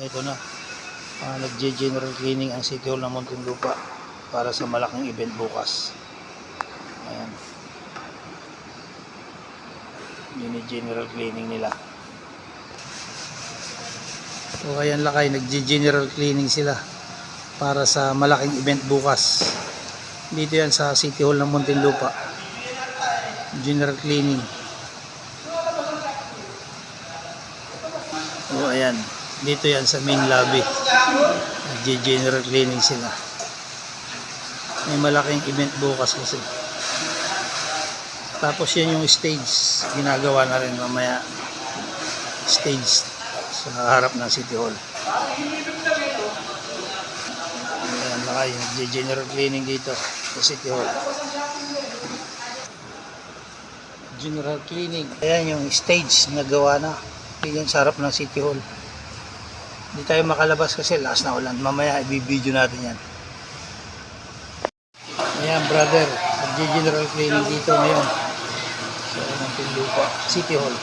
ito na. Nag-general cleaning ang City Hall ng Muntinlupa para sa malaking event bukas. Ayan. Yun yung general cleaning nila. So ayan lakay, nag-general cleaning sila para sa malaking event bukas. Dito yan sa City Hall ng Muntinlupa. General cleaning. So ayan, dito yan sa main lobby. Nag-general cleaning sila. May malaking event bukas kasi. Tapos yan yung stage, ginagawa na rin mamaya, stage sa harap ng City Hall. Ayan lakay, nag-general cleaning dito sa City Hall. General cleaning. Ayan yung stage na gawa na yan sa harap ng City Hall. Hindi tayo makalabas kasi lakas na ulan. Mamaya i-video natin yan. Ayan brother, nag-general cleaning dito ngayon sa Muntinlupa City Hall.